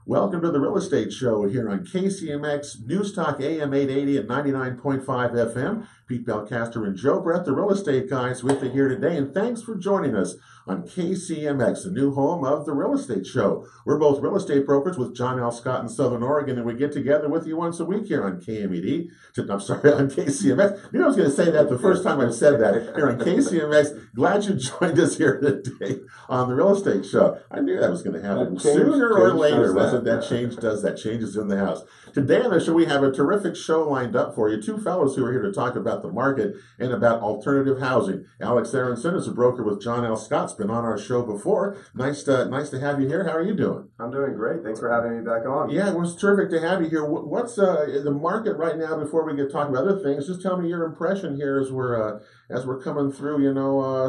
Welcome to the Real Estate Show here on KCMX News Talk AM 880 and 99.5 FM. Pete Belcaster and Joe Brett, the real estate guys, with you here today. And thanks for joining us on KCMX, the new home of the Real Estate Show. We're both real estate brokers with John L. Scott in Southern Oregon, and we get together with you once a week here on KMED. I'm sorry, on KCMX. You know, I was going to say that the first time I've said that here on KCMX. Glad you joined us here today on the Real Estate Show. I knew that was going to happen sooner or later, wasn't that? Changes in the house. Today on the show, we have a terrific show lined up for you. Two fellows who are here to talk about the market and about alternative housing. Alex Arenson is a broker with John L. Scott's been on our show before. Nice to have you here. How are you doing? I'm doing great. Thanks for having me back on. Yeah, it was terrific to have you here. What's the market right now? Before we get talking about other things, just tell me your impression here as we're coming through.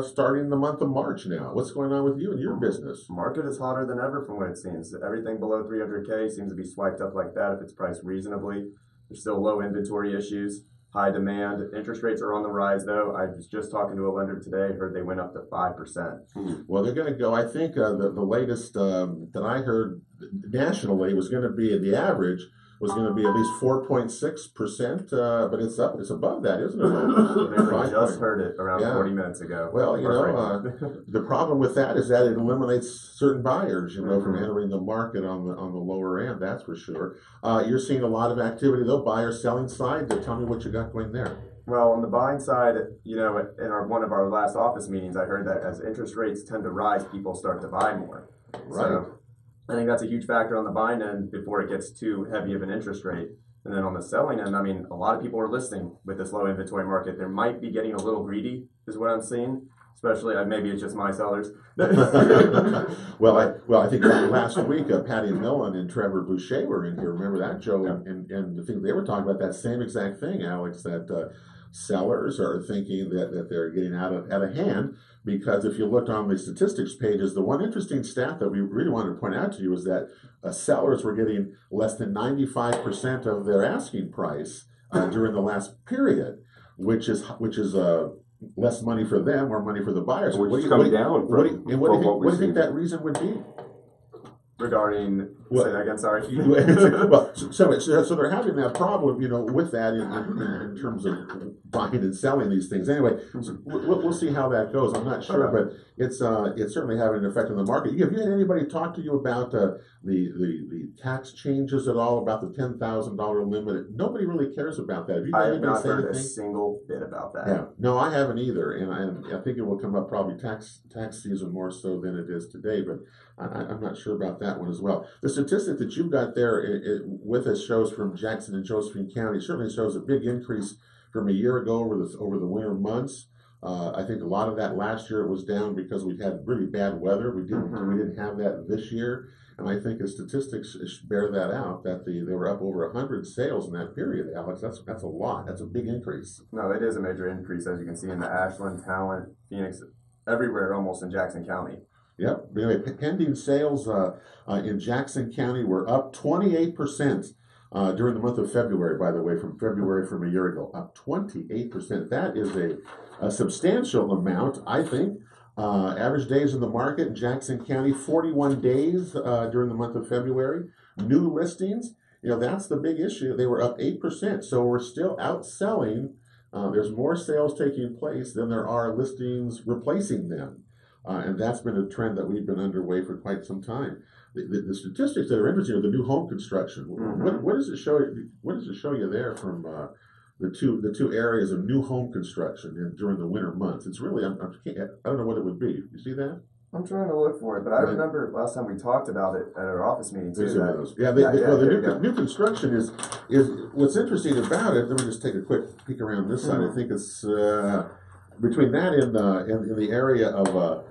Starting the month of March now. What's going on with you and your business? Market is hotter than ever from what it seems. Everything below 300K seems to be swiped up like that if it's priced reasonably. There's still low inventory issues, high demand. Interest rates are on the rise, though. I was just talking to a lender today, heard they went up to 5%. Well, they're going to go, I think the latest that I heard nationally was going to be, the average was going to be at least 4.6%, but it's above that, isn't it? I just heard it around 40 minutes ago. Well, the problem with that is that it eliminates certain buyers, from entering the market on the lower end. That's for sure. You're seeing a lot of activity though, buyer selling side. Tell me what you got going there. Well, on the buying side, in one of our last office meetings, I heard that as interest rates tend to rise, people start to buy more. Right. So, I think that's a huge factor on the buying end before it gets too heavy of an interest rate. And then on the selling end, a lot of people are listing with this low inventory market. They might be getting a little greedy, is what I'm seeing. Especially, maybe it's just my sellers. Well, I think last week, Patty Millen and Trevor Boucher were in here. Remember that, Joe? Yeah. And the thing they were talking about that same exact thing, Alex, that sellers are thinking that they're getting out of hand. Because if you looked on the statistics pages, the one interesting stat that we really wanted to point out to you is that sellers were getting less than 95% of their asking price during the last period, which is less money for them, more money for the buyers. Which is coming down. What do you think that reason would be? Regarding, say that again, sorry. Well, so they're having that problem, with that in terms of buying and selling these things. Anyway, so we'll see how that goes. I'm not sure, but it's certainly having an effect on the market. Have you had anybody talk to you about the tax changes at all, about the $10,000 limit? Nobody really cares about that. Have you I have not heard a single bit about that. Yeah, no, I haven't either, and I think it will come up probably tax season more so than it is today, but I'm not sure about that one as well. The statistic that you've got there with us shows from Jackson and Josephine County certainly shows a big increase from a year ago over the winter months. I think a lot of that last year it was down because we'd had really bad weather. We didn't have that this year, and I think the statistics bear that out. That they were up over 100 sales in that period. Alex, that's a lot. That's a big increase. No, it is a major increase, as you can see in the Ashland, Talent, Phoenix, everywhere almost in Jackson County. Yep. Anyway, pending sales in Jackson County were up 28% during the month of February, by the way, from a year ago. Up 28%. That is a substantial amount, I think. Average days in the market in Jackson County, 41 days during the month of February. New listings, that's the big issue. They were up 8%. So we're still outselling. There's more sales taking place than there are listings replacing them. And that's been a trend that we've been underway for quite some time. The statistics that are interesting are the new home construction. What does it show? What does it show you there from the two areas of new home construction during the winter months? It's really I don't know what it would be. You see that? I'm trying to look for it, but I remember last time we talked about it at our office meeting too. The new construction is what's interesting about it. Let me just take a quick peek around this side. I think it's between that and the area of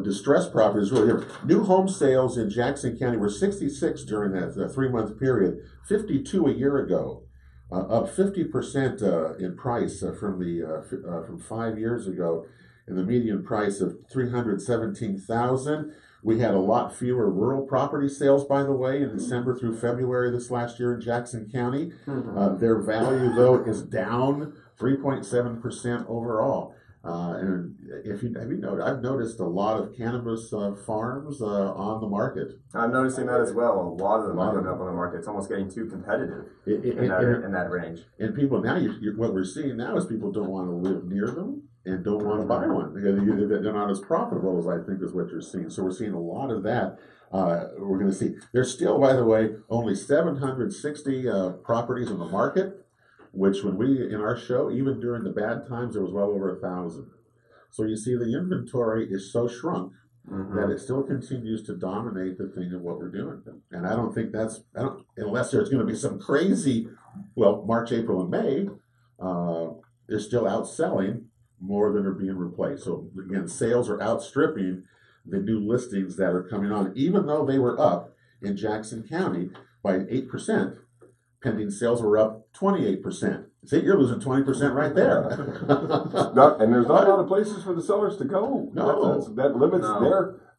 distressed properties really here. New home sales in Jackson County were 66 during that 3-month period, 52 a year ago, up 50% in price from 5 years ago, and the median price of $317,000. We had a lot fewer rural property sales, by the way, in December through February this last year in Jackson County. Their value, though, is down 3.7% overall. And if you have you noticed, I've noticed a lot of cannabis farms on the market. I'm noticing that as well. A lot of them are coming them. up on the market. It's almost getting too competitive It, in that range. and people now, what we're seeing now is people don't want to live near them and don't want to buy one because they're not as profitable as I think is what you're seeing. So we're seeing a lot of that. We're going to see. There's still, by the way, only 760 properties in the market, which when we in our show, even during the bad times, there was well over 1,000. So you see, the inventory is so shrunk that it still continues to dominate the thing of what we're doing. And I don't think unless there's going to be some crazy, well, March, April, and May, they're still outselling more than are being replaced. So again, sales are outstripping the new listings that are coming on, even though they were up in Jackson County by 8%. Pending sales were up 28%. See, you're losing 20% right there. And there's not a lot of places for the sellers to go. No. That limits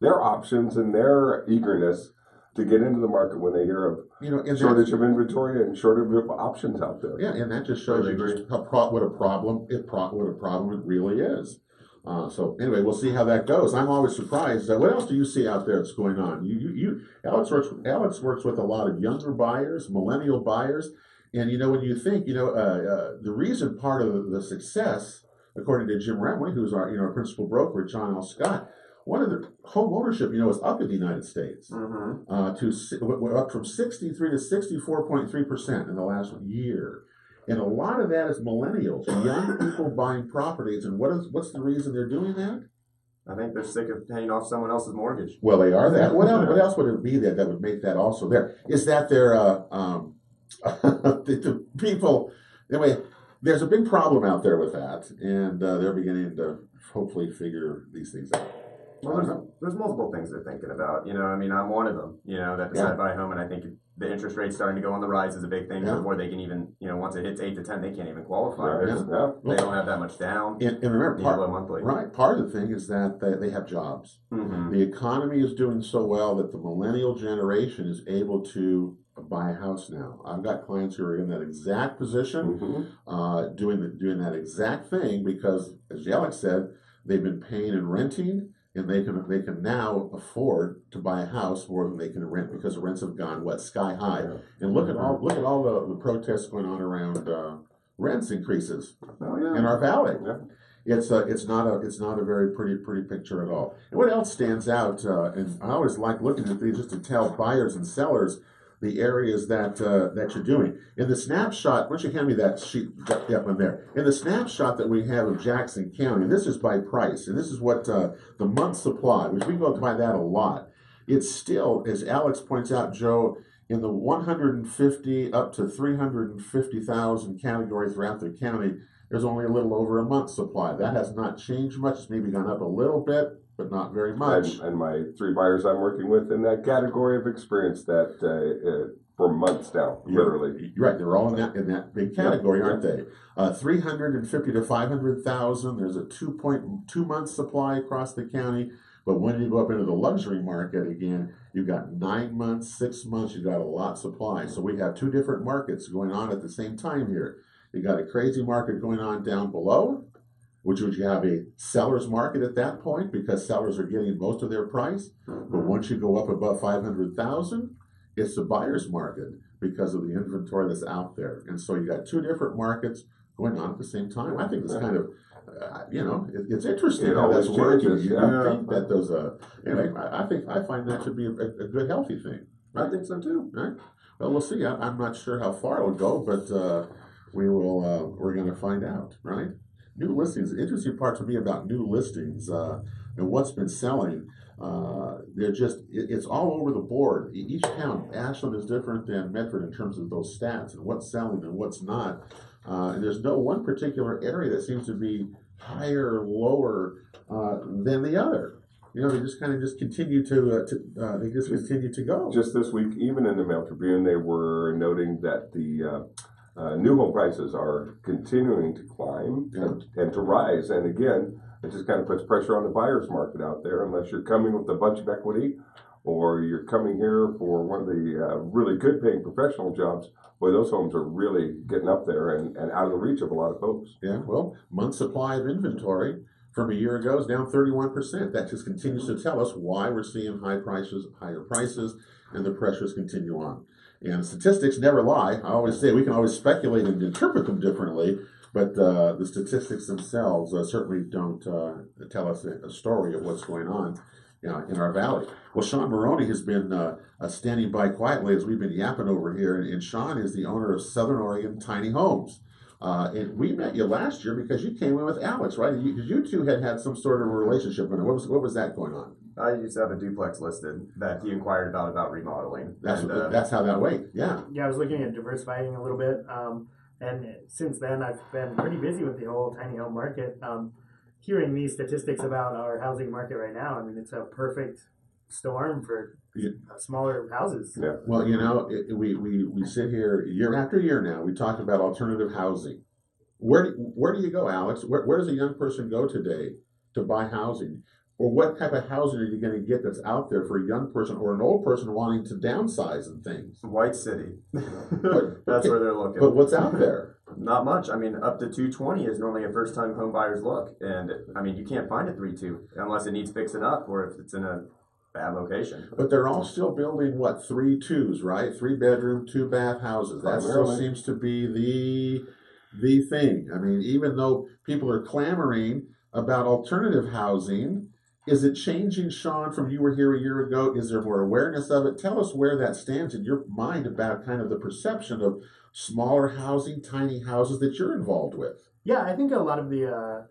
their options and their eagerness to get into the market when they hear of shortage of inventory and shortage of options out there. Yeah, and that just shows you just what a problem it really is. So anyway, we'll see how that goes. I'm always surprised. What else do you see out there that's going on? Alex works with a lot of younger buyers, millennial buyers, and when you think, the reason part of the success, according to Jim Remley, who's our principal broker at John L. Scott, one of the home ownership, is up in the United States up from 63 to 64.3% in the last year. And a lot of that is millennials, young people buying properties. And what's the reason they're doing that? I think they're sick of paying off someone else's mortgage. Well, they are that. What else would it be that would make that also there? Is that they're the people? Anyway, there's a big problem out there with that, and they're beginning to hopefully figure these things out. Well, there's multiple things they're thinking about. I'm one of them. That decide to buy a home, and I think the interest rate starting to go on the rise is a big thing before they can even, once it hits 8 to 10, they can't even qualify. They don't have that much down. And remember, monthly. Right. Part of the thing is that they have jobs. The economy is doing so well that the millennial generation is able to buy a house now. I've got clients who are in that exact position, doing that exact thing because, as Alex said, they've been paying and renting. And they can now afford to buy a house more than they can rent because the rents have gone sky high. Yeah. And look at all the protests going on around rents increases in our valley. Yeah. It's not a very pretty picture at all. And what else stands out? And I always like looking at these just to tell buyers and sellers the areas that you're doing. In the snapshot, why don't you hand me that sheet up in there? In the snapshot that we have of Jackson County, this is by price, and this is what the month supply, which we go by that a lot. It's still, as Alex points out, Joe, in the 150 up to 350,000 category throughout the county, there's only a little over a month's supply. That has not changed much. It's maybe gone up a little bit, but not very much. And my 3 buyers I'm working with in that category have experienced that for months now, literally. Right, they're all in that big category, aren't they? 350 to 500,000. There's a 2.2 month supply across the county. But when you go up into the luxury market again, you've got 9 months, 6 months. You've got a lot supply. So we have 2 different markets going on at the same time here. You got a crazy market going on down below, which would you have a seller's market at that point because sellers are getting most of their price. But once you go up above 500,000, it's a buyer's market because of the inventory that's out there. And so you got 2 different markets going on at the same time. I think it's kind of, it's interesting how that's working. You think that there's anyway, I find that to be a good, healthy thing. Right? I think so too. Right? Well, we'll see. I'm not sure how far it will go, but we're going to find out, right? New listings. The interesting part to me about new listings and what's been selling, it's all over the board. Each town, Ashland is different than Medford in terms of those stats and what's selling and what's not. And there's no one particular area that seems to be higher or lower than the other. They just kind of continue to go. Just this week, even in the Mail Tribune, they were noting that the new home prices are continuing to climb and to rise. And again, it just kind of puts pressure on the buyer's market out there unless you're coming with a bunch of equity or you're coming here for one of the really good paying professional jobs. Boy, those homes are really getting up there and out of the reach of a lot of folks. Yeah, well, month supply of inventory from a year ago is down 31%. That just continues to tell us why we're seeing higher prices, and the pressures continue on. And statistics never lie. I always say we can always speculate and interpret them differently, but the statistics themselves certainly don't tell us a story of what's going on in our valley. Well, Sean Maroni has been standing by quietly as we've been yapping over here, and Sean is the owner of Southern Oregon Tiny Homes. And we met you last year because you came in with Alex, right? Because you two had some sort of a relationship. What was that going on? I used to have a duplex listed that he inquired about remodeling. That's how that went. Yeah. Yeah, I was looking at diversifying a little bit, and since then I've been pretty busy with the whole tiny home market. Hearing these statistics about our housing market right now, I mean, it's a perfect storm for smaller houses. Yeah. Well, we sit here year after year now. We talk about alternative housing. Where do you go, Alex? Where does a young person go today to buy housing? Or what type of housing are you going to get that's out there for a young person or an old person wanting to downsize and things? White City. That's where they're looking. But what's out there? Not much. I mean, up to 220 is normally a first-time home buyer's look. And, I mean, you can't find a 3.2 unless it needs fixing up or if it's in a bad location. But they're all still building, 3.2s, right? 3-bedroom, 2-bath houses. That still seems to be the thing. I mean, even though people are clamoring about alternative housing, is it changing, Sean, from you were here a year ago? Is there more awareness of it? Tell us where that stands in your mind about kind of the perception of smaller housing, tiny houses that you're involved with. Yeah, I think a lot of the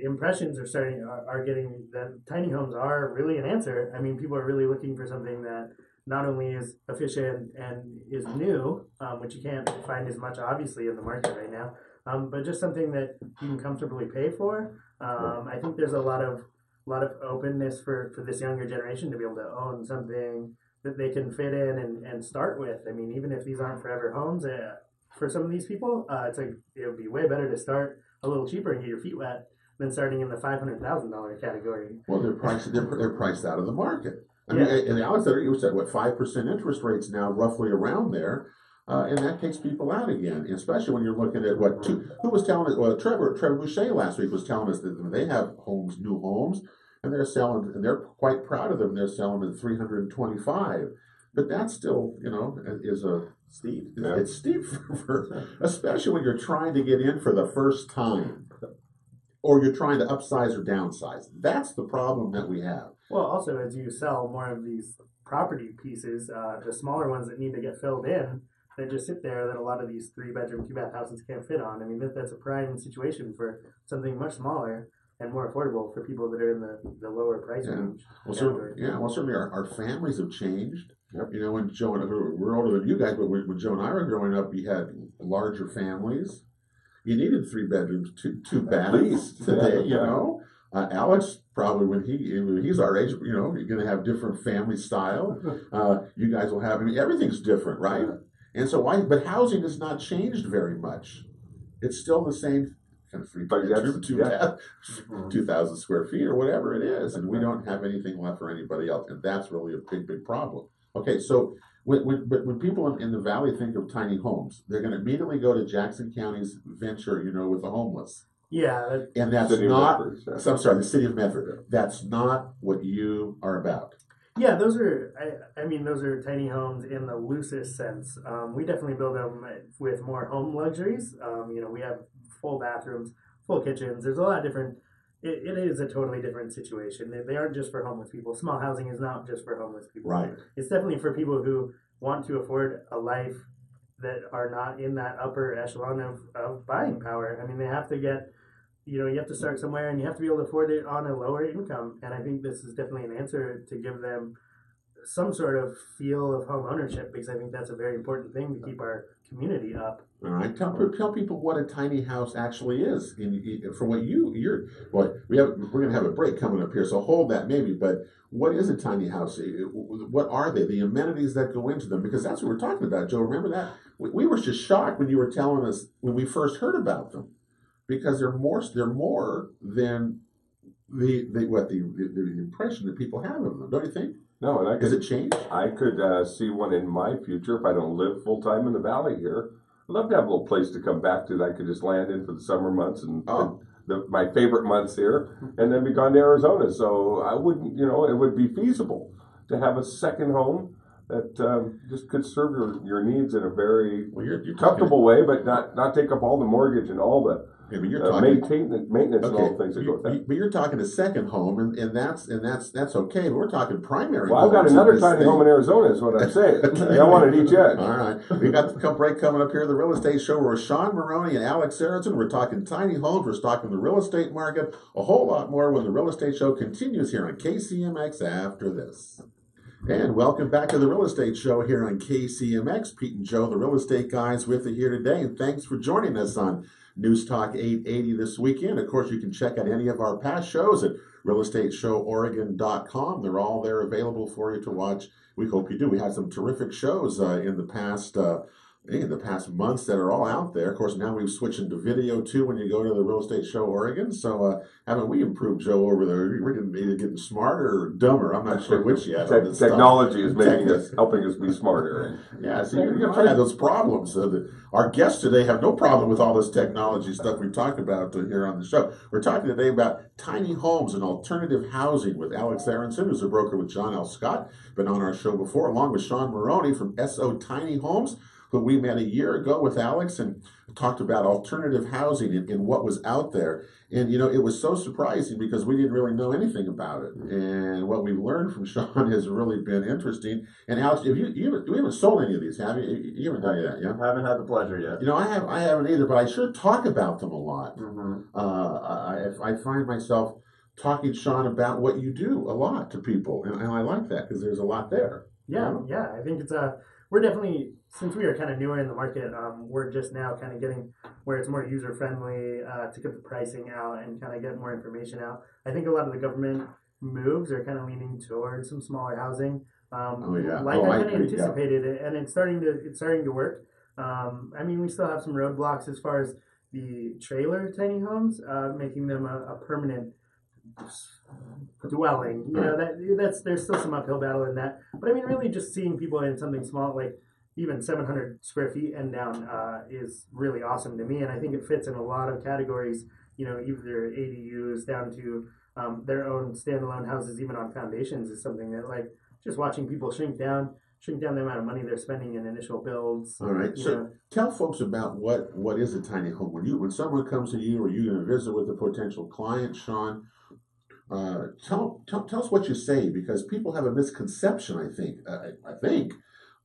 impressions are getting that tiny homes are really an answer. I mean, people are really looking for something that not only is efficient and is new, which you can't find as much obviously in the market right now, but just something that you can comfortably pay for. I think there's a lot of openness for this younger generation to be able to own something that they can fit in and start with. I mean, even if these aren't forever homes, for some of these people, it would be way better to start a little cheaper and get your feet wet than starting in the $500,000 category. Well, they're priced out of the market. I mean, and Alex, you said 5% interest rates now, roughly around there. And that takes people out again, especially when you're looking at who was telling us, Trevor Boucher last week was telling us that they have new homes, and they're selling, and they're quite proud of them. They're selling at $325, but that's still, is a steep. Yeah. It's steep especially when you're trying to get in for the first time, or you're trying to upsize or downsize. That's the problem that we have. Well, also as you sell more of these property pieces, the smaller ones that need to get filled in, they just sit there that a lot of these 3-bedroom, 2-bath houses can't fit on. I mean, that's a prime situation for something much smaller and more affordable for people that are in the lower price range. Well, certainly our families have changed. Yep. When Joe and we're older than you guys, but when Joe and I were growing up, we had larger families. You needed 3 bedrooms, two baths today. Alex probably when he's our age, you're going to have different family style. You guys will have. I mean, everything's different, right? Yeah. And so but housing has not changed very much. It's still the same kind of 3 bedroom, 2 bath, 2,000 square feet or whatever it is, and we don't have anything left for anybody else, and that's really a big problem. Okay, so when people in the valley think of tiny homes, they're going to immediately go to Jackson County's venture, with the homeless. Yeah, and that's not. I'm sorry, the city of Medford. That's not what you are about. Yeah, those are. Those are tiny homes in the loosest sense. We definitely build them with more home luxuries. We have full bathrooms, full kitchens. There's a lot of different. It is a totally different situation. They aren't just for homeless people. Small housing is not just for homeless people. Right. It's definitely for people who want to afford a life that are not in that upper echelon of buying power. I mean, they have to get. You have to start somewhere, and you have to be able to afford it on a lower income. And I think this is definitely an answer to give them some sort of feel of home ownership, because I think that's a very important thing to keep our community up. All right, tell people what a tiny house actually is. For what we're going to have a break coming up here, so hold that maybe. But what is a tiny house? What are they? The amenities that go into them, because that's what we're talking about, Joe. Remember that we were just shocked when you were telling us when we first heard about them. Because they're more than the impression that people have of them, don't you think? No, and does it change? I could see one in my future if I don't live full time in the valley here. I'd love to have a little place to come back to that I could just land in for the summer months and my favorite months here, and then be gone to Arizona. So I wouldn't, it would be feasible to have a second home that just could serve your needs in a very you're comfortable way, but not take up all the mortgage and all the you're talking maintenance and all the things that go with that. But you're talking a second home, and that's okay. But we're talking primary. Well, I've got another tiny home in Arizona, is what I'm saying. I want it each end. All right, we got the break coming up here. The Real Estate Show. We're with Sean Maroni and Alex Arenson. We're talking tiny homes. We're talking the real estate market. A whole lot more when the Real Estate Show continues here on KCMX after this. And welcome back to the Real Estate Show here on KCMX. Pete and Joe, the real estate guys, with you here today. And thanks for joining us on News Talk 880 this weekend. Of course, you can check out any of our past shows at realestateshoworegon.com. They're all there available for you to watch. We hope you do. We had some terrific shows in the past months that are all out there. Of course, now we've switched into video too when you go to the Real Estate Show Oregon. So haven't we improved, Joe, over there? We're either getting smarter or dumber. I'm not sure which yet. Technology is helping us be smarter. Yeah, so you're going to have those problems. Our guests today have no problem with all this technology stuff we talk about here on the show. We're talking today about tiny homes and alternative housing with Alex Arenson, who's a broker with John L. Scott. Been on our show before, along with Sean Maroni from SO Tiny Homes, who we met a year ago with Alex and talked about alternative housing and what was out there. And, it was so surprising because we didn't really know anything about it. And what we've learned from Sean has really been interesting. And Alex, you haven't sold any of these, have you? You haven't done that, yeah? I haven't had the pleasure yet. I haven't either, but I sure talk about them a lot. Mm-hmm. I find myself talking, Sean, about what you do a lot to people. And I like that because there's a lot there. Yeah. I think it's we're definitely, since we are kind of newer in the market, we're just now kind of getting where it's more user friendly to get the pricing out and kind of get more information out. I think a lot of the government moves are kind of leaning towards some smaller housing. I kind of anticipated it, and it's starting to work. We still have some roadblocks as far as the trailer tiny homes, making them a permanent dwelling. There's still some uphill battle in that. But really just seeing people in something small, like even 700 square feet and down, is really awesome to me. And I think it fits in a lot of categories, either ADUs down to their own standalone houses, even on foundations, is something that, like, just watching people shrink down the amount of money they're spending in initial builds. All right. So tell folks about what is a tiny home. When someone comes to you or you're going to visit with a potential client, Sean, tell us what you say, because people have a misconception, I think,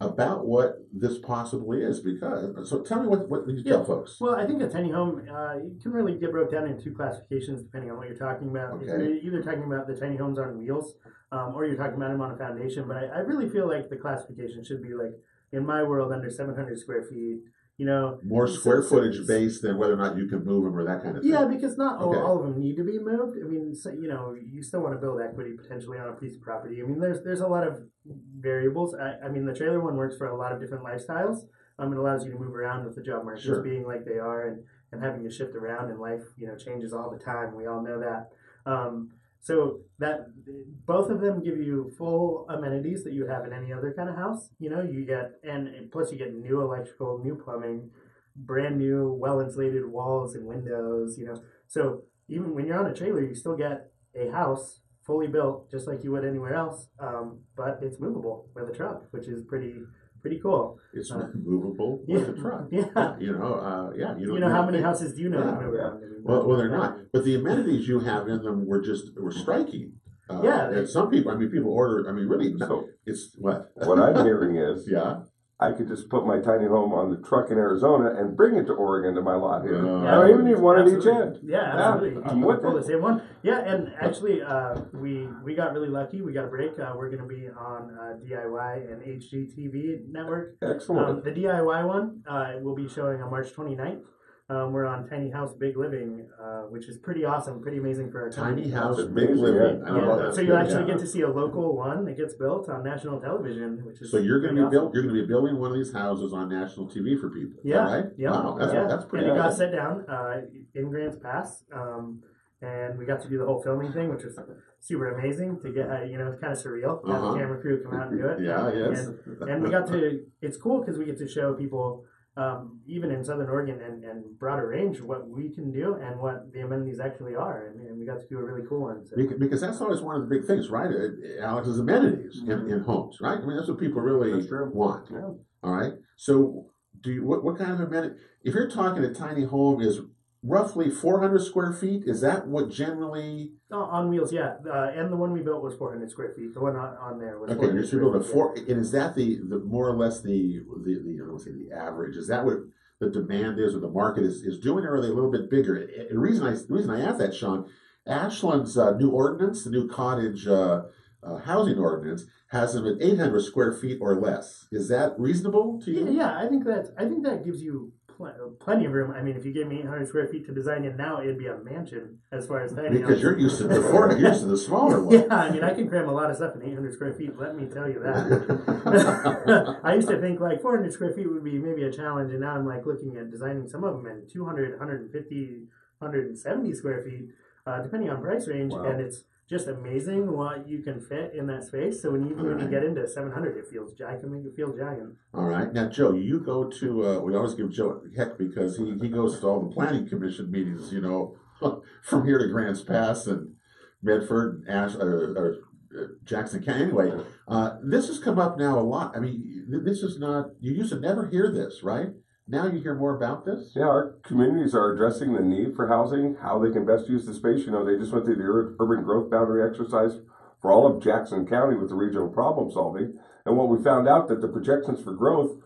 about what this possibly is. So tell me what you tell folks. Well, I think a tiny home can really get broke down into two classifications depending on what you're talking about. Okay. You're either talking about the tiny homes on wheels, or you're talking about them on a foundation. But I really feel like the classification should be, like, in my world, under 700 square feet. More square footage based than whether or not you can move them or that kind of thing. Yeah, because not all of them need to be moved. You still want to build equity potentially on a piece of property. There's a lot of variables. The trailer one works for a lot of different lifestyles. It allows you to move around with the job markets being like they are, and having to shift around, and life, changes all the time. We all know that. So that both of them give you full amenities that you would have in any other kind of house. You get, and plus you get new electrical, new plumbing, brand new, well-insulated walls and windows. So even when you're on a trailer, you still get a house fully built, just like you would anywhere else. But it's movable with a truck, which is pretty cool. It's movable with a truck. Yeah. How many houses do you know that move around? Well, they're not. But the amenities you have in them were striking. And some people, people order. Really, no. It's what? What I'm hearing is, yeah, I could just put my tiny home on the truck in Arizona and bring it to Oregon to my lot here. Yeah, I don't even need one at each end. Yeah, absolutely. I'm with the same one. Yeah, and actually, we got really lucky. We got a break. We're going to be on DIY and HGTV network. Excellent. The DIY one will be showing on March 29th. We're on Tiny House Big Living, which is pretty awesome, pretty amazing for our Tiny company. House Big Living. Yeah. So you actually get to see a local one that gets built on national television, which is so you're going to be awesome. You're going to be building one of these houses on national TV for people. Yeah. Right? Yeah. Wow. That's pretty. And it cool. got set down in Grants Pass, and we got to do the whole filming thing, which was super amazing to get. It's kind of surreal. Have the camera crew come out and do it. Yeah. Yes. And we got to. It's cool because we get to show people even in Southern Oregon and broader range, what we can do and what the amenities actually are. And we got to do a really cool one. So. Because that's always one of the big things, right? Alex, is amenities in homes, right? I mean, that's what people really want. Yeah. All right. So, what kind of amenity? If you're talking a tiny home is roughly 400 square feet, is that what generally? On wheels, yeah. And the one we built was 400 square feet. The one on there was. Okay, you're built a four, and is that the more or less the I don't want to say the average? Is that what the demand is, or the market is doing, or are they a little bit bigger? And the reason I asked that, Sean, Ashland's new ordinance, the new cottage housing ordinance, has them at 800 square feet or less. Is that reasonable to you? Yeah, I think that gives you plenty of room. I mean, if you gave me 800 square feet to design it now, it'd be a mansion as far as tiny. Because you're used to you're used to the smaller one. Yeah, I mean, I can cram a lot of stuff in 800 square feet. Let me tell you that. I used to think like 400 square feet would be maybe a challenge, and now I'm like looking at designing some of them in 200, 150, 170 square feet, depending on price range, and it's just amazing what you can fit in that space. So when you get into 700, I can make it feel giant. All right. Now, Joe, you go to, we always give Joe heck because he goes to all the planning commission meetings, from here to Grants Pass and Medford and Jackson County. Anyway, this has come up now a lot. I mean, this is not, you used to never hear this, right? Now you hear more about this? Yeah, our communities are addressing the need for housing, how they can best use the space. They just went through the urban growth boundary exercise for all of Jackson County with the regional problem solving. And what we found out that the projections for growth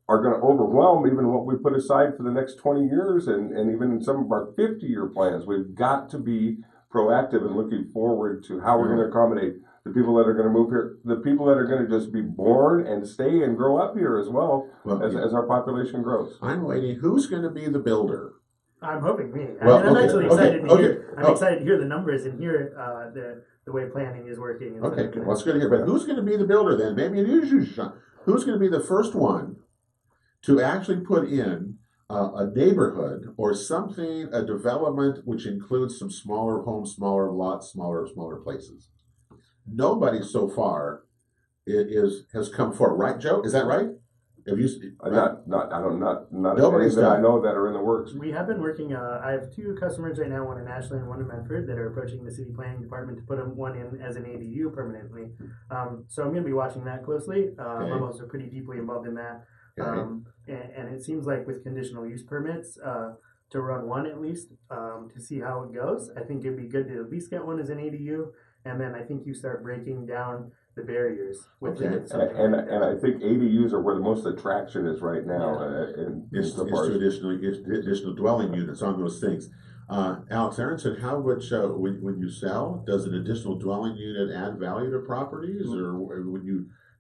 are going to overwhelm even what we put aside for the next 20 years and even in some of our 50-year plans. We've got to be proactive and looking forward to how we're going to accommodate the people that are going to move here, the people that are going to just be born and stay and grow up here as well, as our population grows. I'm waiting. Who's going to be the builder? I'm hoping me. I'm actually excited to hear. I'm excited to hear the numbers and hear the way planning is working. Okay, well, it's good to hear. But who's going to be the builder then? Maybe it is you, Sean. Who's going to be the first one to actually put in a neighborhood or something, a development which includes some smaller homes, smaller lots, smaller places? Nobody so far has come forward, right, Joe? Is that right? Have you? Not nobody's that I know that are in the works. We have been working. I have two customers right now, one in Ashland and one in Medford, that are approaching the city planning department to put one in as an ADU permanently. So I'm going to be watching that closely. I'm also pretty deeply involved in that. And it seems like with conditional use permits, to run one at least, to see how it goes. I think it'd be good to at least get one as an ADU. And then I think you start breaking down the barriers with it. And I think ADUs are where the most attraction is right now. It's additional dwelling units on those things. Alex Arenson, how much when you sell, does an additional dwelling unit add value to properties, or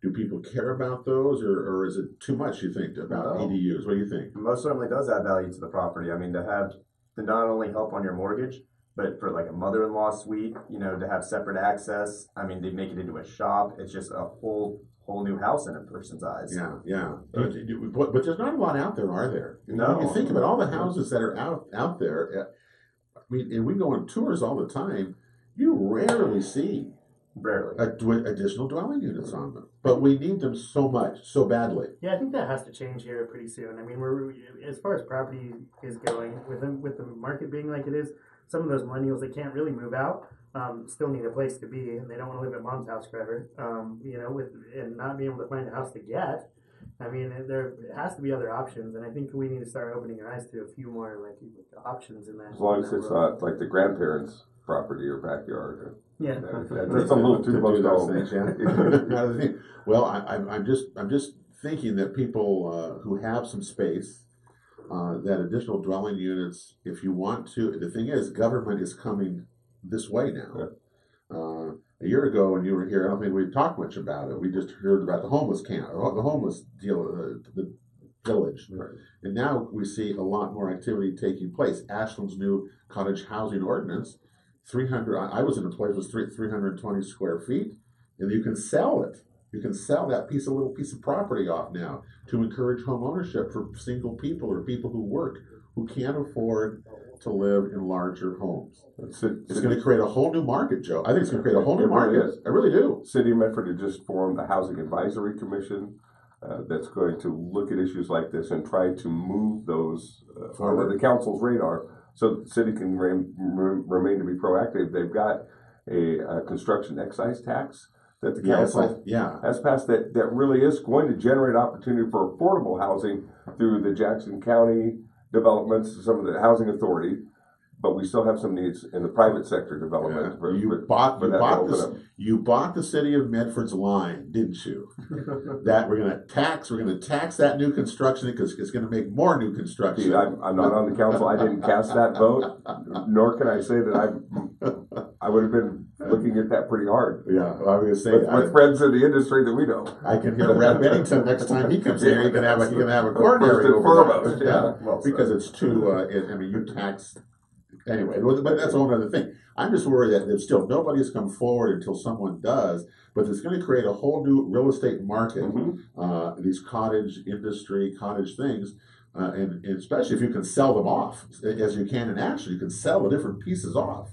do people care about those, or is it too much? You think about ADUs? What do you think? Most certainly does add value to the property. I mean, to not only help on your mortgage, but for like a mother-in-law suite, to have separate access. I mean, they make it into a shop. It's just a whole new house in a person's eyes. Yeah. But there's not a lot out there, are there? No. When you think about all the houses that are out there, I mean, and we go on tours all the time, you rarely see additional dwelling units on them. But we need them so badly. Yeah, I think that has to change here pretty soon. I mean, we're as far as property is going, with the market being like it is, some of those millennials that can't really move out still need a place to be, and they don't want to live at mom's house forever. And not being able to find a house to get. I mean, there has to be other options, and I think we need to start opening our eyes to a few more like options in that. As long as it's not like the grandparents' property or backyard. Yeah, that's a little too close to home. Well, I'm just thinking that people who have some space, that additional dwelling units, if you want to, the thing is, government is coming this way now. A year ago when you were here, I don't think we talked much about it. We just heard about the homeless camp, or the homeless deal, the village. Right. And now we see a lot more activity taking place. Ashland's new cottage housing ordinance, 300, I was in a place with 320 square feet, and you can sell it. You can sell that little piece of property off now to encourage home ownership for single people or people who work, who can't afford to live in larger homes. It's going to create a whole new market, Joe. I think it's going to create a whole new market. I really do. City of Medford had just formed a housing advisory commission that's going to look at issues like this and try to move those Forward. onto the council's radar so the city can remain to be proactive. They've got a construction excise tax that the council has passed that really is going to generate opportunity for affordable housing through the Jackson County developments, some of the housing authority. But we still have some needs in the private sector development. Yeah. You bought the city of Medford's line, didn't you? That we're going to tax that new construction because it's going to make more new construction. See, I'm not on the council. I didn't cast that vote, nor can I say that I would have been looking at that pretty hard. Yeah, well, I was going to say with friends in the industry that we know. I can hear Brad Bennington next time he comes here. You can have a coronary over that. Yeah, well, because it's too. You tax. Anyway, but that's a whole other thing. I'm just worried that still nobody's come forward until someone does, but it's going to create a whole new real estate market, these cottage industry, cottage things, and especially if you can sell them off, as you can in action, you can sell the different pieces off,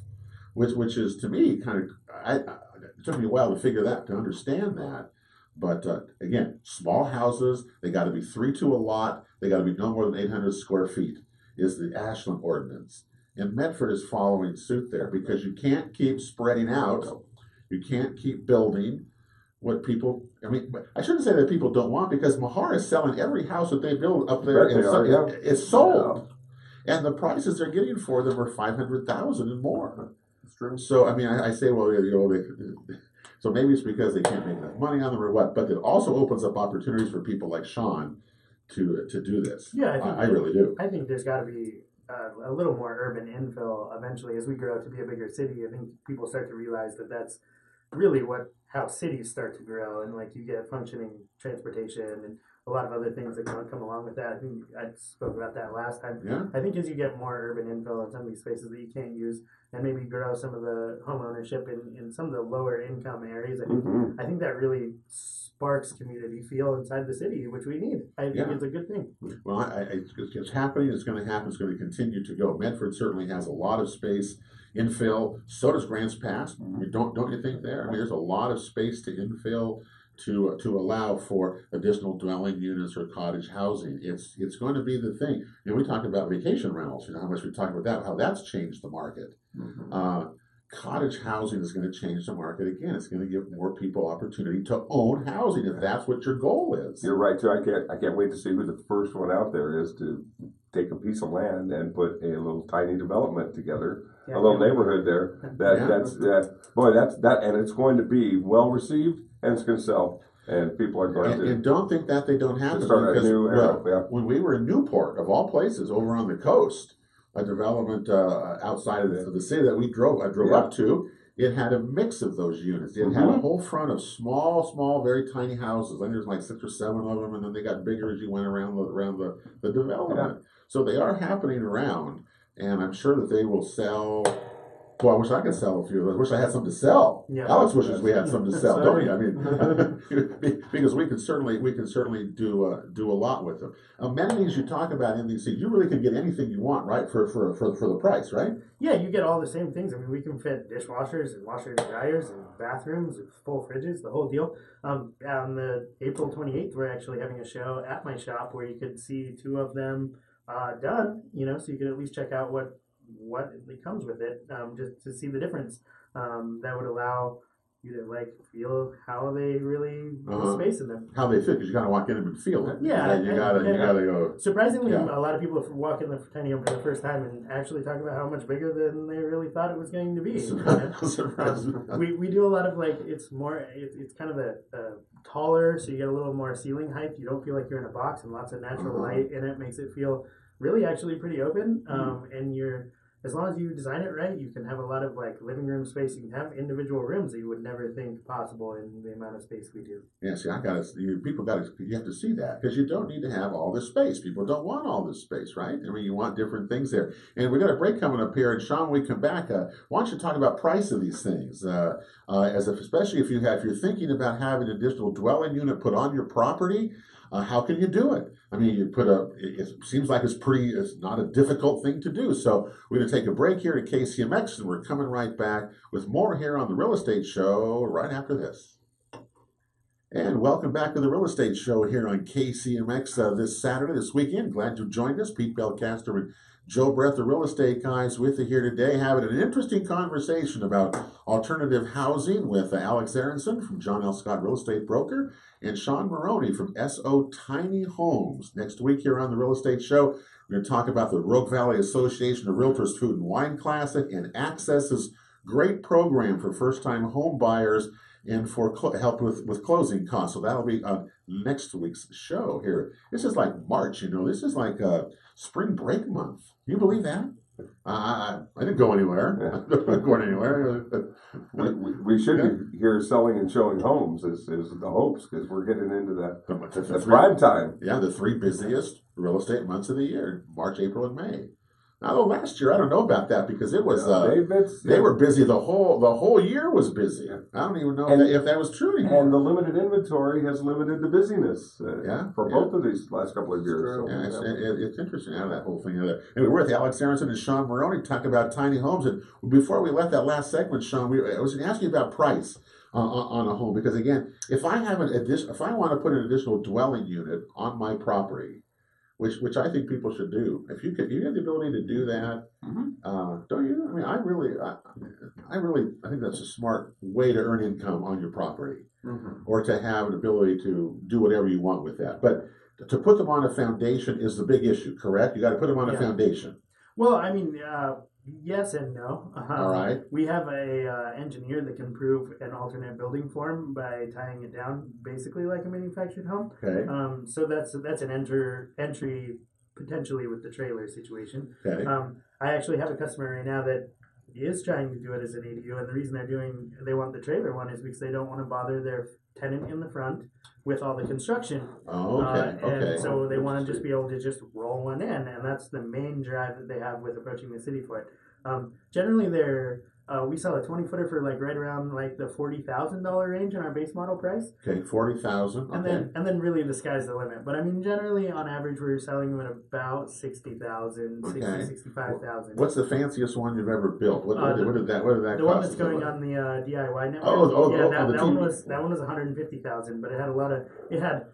which is, to me, kind of, it took me a while to understand that. But again, small houses, they got to be 3 to a lot, they got to be no more than 800 square feet, is the Ashland ordinance. And Medford is following suit there because you can't keep spreading out. You can't keep building what people, I shouldn't say that people don't want, because Mahar is selling every house that they build up there. It's sold. Yeah. And the prices they're getting for them are $500,000 and more. That's true. So, I say, well, so maybe it's because they can't make enough money on them or what, but it also opens up opportunities for people like Sean to do this. Yeah, I really do. I think there's got to be a little more urban infill eventually as we grow to be a bigger city. I think people start to realize that that's really how cities start to grow, and like you get functioning transportation and a lot of other things that come along with that. I think I spoke about that last time. Yeah. I think as you get more urban infill in some of these spaces that you can't use, and maybe grow some of the home ownership in some of the lower income areas, I think that really sparks community feel inside the city, which we need. I think it's a good thing. Well, it's happening. It's going to happen. It's going to continue to go. Medford certainly has a lot of space infill. So does Grants Pass. Don't you think there? There's a lot of space to infill to allow for additional dwelling units or cottage housing. It's going to be the thing. We talk about vacation rentals. How much we talk about that? How that's changed the market. Cottage housing is going to change the market again. It's going to give more people opportunity to own housing if that's what your goal is. You're right too. I can't wait to see who the first one out there is to take a piece of land and put a little tiny development together, a little neighborhood there. And it's going to be well received and it's going to sell. And people are going to. And don't think that they don't have it. Start a new era. When we were in Newport, of all places, over on the coast, a development outside of the city that I drove up to, it had a mix of those units. It had a whole front of small, very tiny houses. I think there's like 6 or 7 of them, and then they got bigger as you went around the development. Yeah. So they are happening around, and I'm sure that they will sell. Well, I wish I could sell a few of those. I wish I had some to sell. Yeah. Alex wishes we had some to sell, don't you? Because we can certainly do a lot with them. Amenities you talk about in these things, you really can get anything you want, right? For the price, right? Yeah, you get all the same things. We can fit dishwashers and washers and dryers and bathrooms and full fridges, the whole deal. On the April 28th, we're actually having a show at my shop where you could see 2 of them done. So you could at least check out what comes with it, just to see the difference. That would allow you to feel how they really space in them, how they fit, because you gotta walk in them and feel it. Yeah, you gotta go. Surprisingly, a lot of people walk in the tiny home for the first time and actually talk about how much bigger than they really thought it was going to be. We do a lot of it's kind of a taller, so you get a little more ceiling height. You don't feel like you're in a box, and lots of natural light in it makes it feel really actually pretty open. And as long as you design it right, you can have a lot of living room space. You can have individual rooms that you would never think possible in the amount of space we do. Yeah, see, you have to see that, because you don't need to have all this space. People don't want all this space, right? You want different things there. And we got a break coming up here, and Sean, when we come back, why don't you talk about price of these things? Especially if you're thinking about having an additional dwelling unit put on your property. How can you do it? It seems like it's not a difficult thing to do. So we're going to take a break here at KCMX, and we're coming right back with more here on the Real Estate Show right after this. And welcome back to the Real Estate Show here on KCMX this Saturday, this weekend. Glad you joined us. Pete Belcaster and Joe Brett, the real estate guys, with you here today, having an interesting conversation about alternative housing with Alex Arenson from John L. Scott Real Estate Broker and Sean Maroni from SO Tiny Homes. Next week here on the Real Estate Show, we're going to talk about the Rogue Valley Association of Realtors Food and Wine Classic and Access's great program for first-time home buyers and for help with closing costs. So that'll be on next week's show here. This is like March, This is like spring break month. Can you believe that? I didn't go anywhere. I'm not going anywhere. We should be here selling and showing homes is the hopes, because we're getting into the three, prime time. Yeah, the three busiest real estate months of the year: March, April, and May. Although last year I don't know about that, because it was they were busy. The whole year was busy. I don't even know if that was true anymore. And the limited inventory has limited the busyness for both of these last couple of years. So, it's interesting out of that whole thing. And we're with Alex Arenson and Sean Maroni talking about tiny homes. And before we left that last segment, Sean, I was going to ask you about price on a home, because again, if I want to put an additional dwelling unit on my property, which I think people should do. If you have the ability to do that, don't you? I mean, I think that's a smart way to earn income on your property, or to have an ability to do whatever you want with that. But to put them on a foundation is the big issue, correct? You got to put them on a foundation. Well, I mean, yes and no. All right. We have a engineer that can prove an alternate building form by tying it down, basically like a manufactured home. Okay. So that's an entry potentially with the trailer situation. Okay. I actually have a customer right now that is trying to do it as an ADU, and the reason they want the trailer one is because they don't want to bother their tenant in the front with all the construction. Oh, okay. And so they want to just be able to just roll one in, and that's the main drive that they have with approaching the city for it. Generally, we sell a 20-footer for like right around like the $40,000 range in our base model price. Okay, 40,000. Okay. And then really the sky's the limit. But I mean, generally on average, we're selling them at about 60,000, Okay. 65,000. What's the fanciest one you've ever built? What did that cost? The one that's going on the DIY network. That one was 150,000, but it had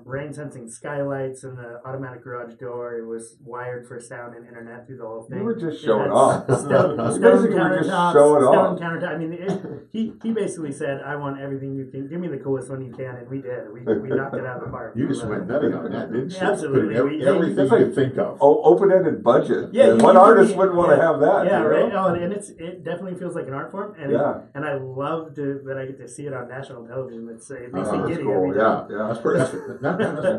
rain sensing skylights and the automatic garage door. It was wired for sound and internet through the whole thing. You were just showing off. Stone countertop. I mean, he basically said, "I want everything you can. Give me the coolest one you can," and we did. We knocked it out of the park. You just went nutty on that, didn't you? Absolutely. Everything you could think of. Oh, open-ended budget. Yeah, what artist wouldn't want to have that? Yeah, right. Know? Oh, and it definitely feels like an art form, and and I love that I get to see it on national television. It makes me giddy every time. Yeah.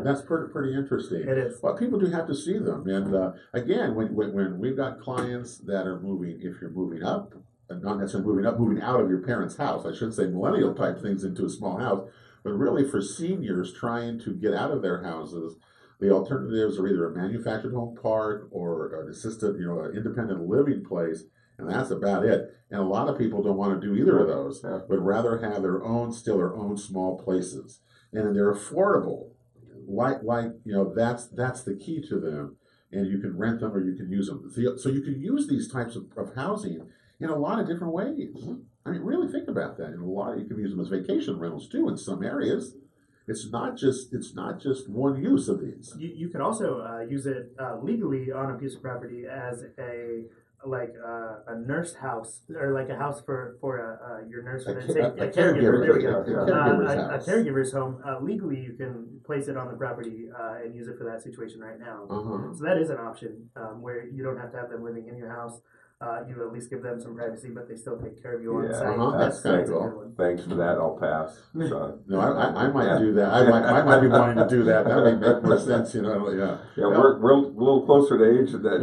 That's pretty interesting. It is. Well, people do have to see them, and again, when we've got clients that are moving, if you're moving up, not necessarily moving out of your parents' house. I shouldn't say millennial type things into a small house, but really for seniors trying to get out of their houses, the alternatives are either a manufactured home park or an assisted, an independent living place. And that's about it. And a lot of people don't want to do either of those, but rather have their own small places, and they're affordable. That's the key to them, and you can rent them or you can use them. So you can use these types of housing in a lot of different ways. I mean, really think about that. You can use them as vacation rentals too in some areas. It's not just one use of these. You could also use it legally on a piece of property as a nurse house, or like a house for your nurse, a caregiver. There we go. A caregiver's home. Legally, you can place it on the property and use it for that situation right now. So that is an option where you don't have to have them living in your house. You at least give them some privacy, but they still take care of you on site. That's kind of cool. Thanks for that. I'll pass. No, I might do that. I might be wanting to do that. That would make more sense, Yeah, we're a little closer to age that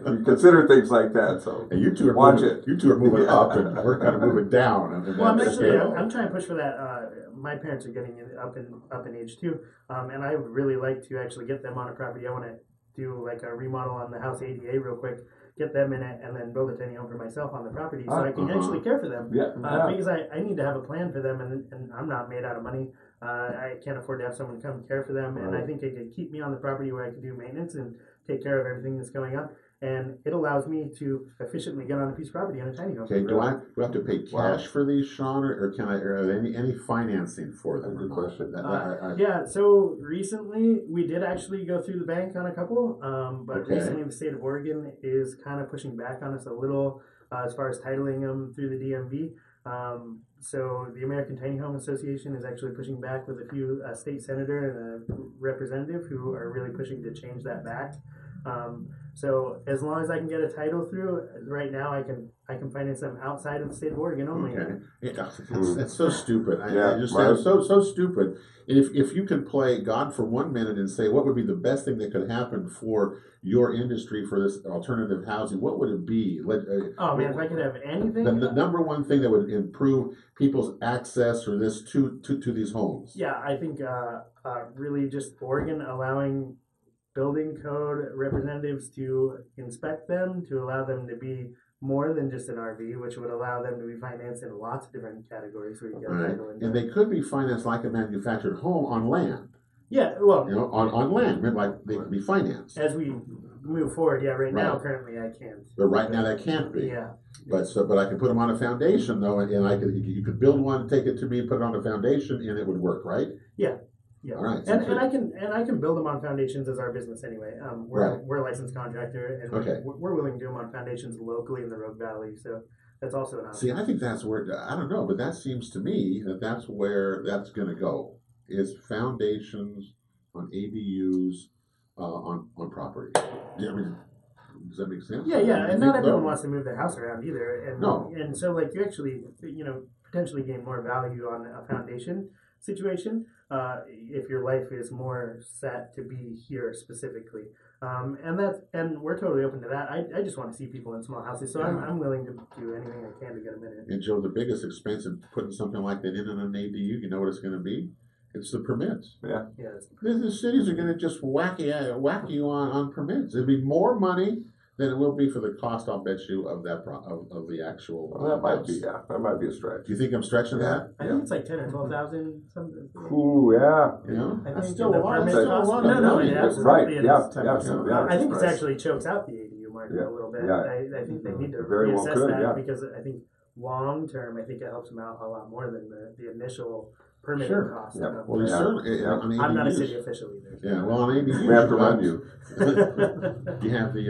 you consider things like that. So and you two are moving up, and we're kind of moving down. Well, I'm trying to push for that. My parents are getting up in age too, and I would really like to actually get them on a property. I want to do like a remodel on the house ADA real quick, get them in it, and then build a tiny home for myself on the property so I can actually care for them. Because I need to have a plan for them, and I'm not made out of money. I can't afford to have someone come care for them, and I think it could keep me on the property where I could do maintenance and take care of everything that's going on. and it allows me to efficiently get on a piece of property in a tiny home. Okay, do I have to pay cash for these, Sean, or can I, or are there any financing for them? Good question. Yeah, so recently we did actually go through the bank on a couple, but Okay. recently the state of Oregon is kind of pushing back on us a little as far as titling them through the DMV. So the American Tiny Home Association is actually pushing back with a few state senator and a representative who are really pushing to change that back. So as long as I can get a title through, right now I can finance them outside of the state of Oregon only. Okay, it's so stupid. Yeah, I just right. so stupid. If you could play God for 1 minute and say what would be the best thing that could happen for your industry for this alternative housing, what would it be? Oh man, if I could have anything, the number one thing that would improve people's access or this to these homes. yeah, I think really just Oregon allowing building code representatives to inspect them, to allow them to be more than just an RV, which would allow them to be financed in lots of different categories where you get a Right, title into. and they could be financed like a manufactured home on land. Yeah, well, You know, on land, like they could be financed. as we move forward, yeah, right now Right. currently I can't. But right now that can't be. Yeah. But I could put them on a foundation though, and you could build one, take it to me, put it on a foundation, and it would work, right? Yeah. All right. And I can build them on foundations as our business anyway. We're a licensed contractor, and Okay. we're willing to do them on foundations locally in the Rogue Valley. So that's also an option. See, I think that's where I don't know, but that seems to me that's where that's going to go is foundations on ADUs on property. Yeah, I mean, does that make sense? Yeah, I and think not everyone so. wants to move their house around either. And No. and so like you actually potentially gain more value on a foundation situation if your life is more set to be here specifically. And we're totally open to that. I just want to see people in small houses, so I'm willing to do anything I can to get them in it. And Joe, the biggest expense in putting something like that in an ADU, you know what it's going to be? It's the permits. Yeah. Yeah. The cities are going to just whack you on permits. It'd be more money than it will be for the cost, I'll bet you, of that of the actual. Well, that might be, house. that might be a stretch. Do you think I'm stretching that? I think it's like 10 or 12,000 something. Ooh, yeah. You know, I that's think still the a lot. permit That's still a cost- lot no, of no, money. it absolutely Right, is. yeah, 10%. yeah. I think this Right. actually chokes out the ADU market Yeah, a little bit. yeah. I think they need to Very well reassess could, that yeah. because I think long term, I think it helps them out a lot more than the initial permitting Sure. cost. Yeah. of- Well, you Yeah. certainly Yeah. on ADUs. I'm not a city official either. Yeah, well, on ADUs, We have to you run got- you. You have the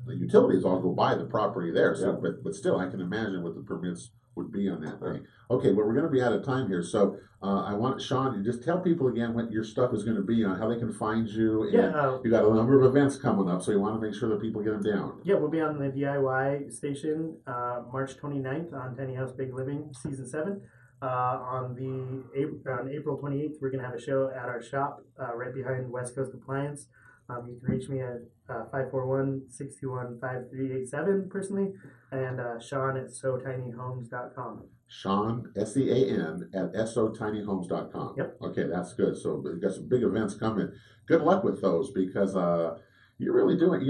utilities all go by the property there. So, Yeah. but still, I can imagine what the permits would be on that thing. Okay, well, we're going to be out of time here, so I want Sean, you just tell people again what your stuff is going to be on, how they can find you. And Yeah, you got a number of events coming up, so you want to make sure that people get them down. yeah, we'll be on the DIY station March 29th on Tiny House Big Living Season 7. On April 28th, we're going to have a show at our shop right behind West Coast Appliance. You can reach me at 541-621-5387 personally, and Sean at sotinyhomes.com. Sean, SEAN, at SOTinyHomes.com. Yep. Okay, that's good. So we've got some big events coming. Good luck with those because you're really doing,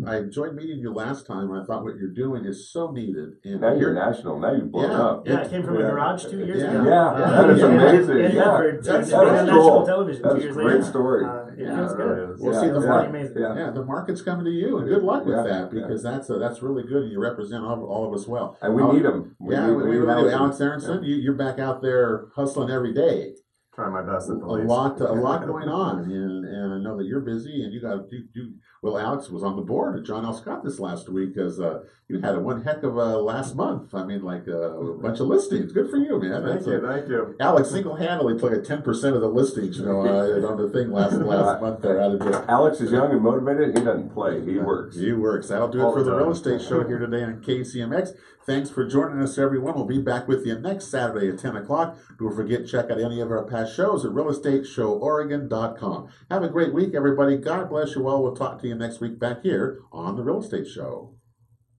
I enjoyed meeting you last time. I thought what you're doing is so needed. And Now you're national. Now you've blown Yeah. up. Yeah, I came from a garage 2 years Yeah. ago. Yeah, that is amazing. And Yeah. Bedford, to That's be on national cool. television That's 2 years a great later. story. It Yeah, feels it good. really is. We'll Yeah. see the It's market. really amazing. Yeah. Yeah, the market's coming to you, and good luck with Yeah, that because that's really good, and you represent all of us well. And we need them. We really do. Alex Arenson, you're back out there hustling every day. Trying my best at the A least. lot going on, and I know that you're busy, and you got you. Well, Alex was on the board at John L. Scott this last week because you had one heck of a last month. I mean, like a bunch of listings. Good for you, man. Thank you. Alex single-handedly took 10% of the listings, on the thing last month there out of there. Alex is young and motivated. He doesn't play. He works. He works. That'll do All it for the the time. real estate show here today on KCMX. Thanks for joining us, everyone. We'll be back with you next Saturday at 10 o'clock. Don't forget, check out any of our past shows at realestateshoworegon.com. Have a great week, everybody. God bless you all. We'll talk to you next week back here on The Real Estate Show.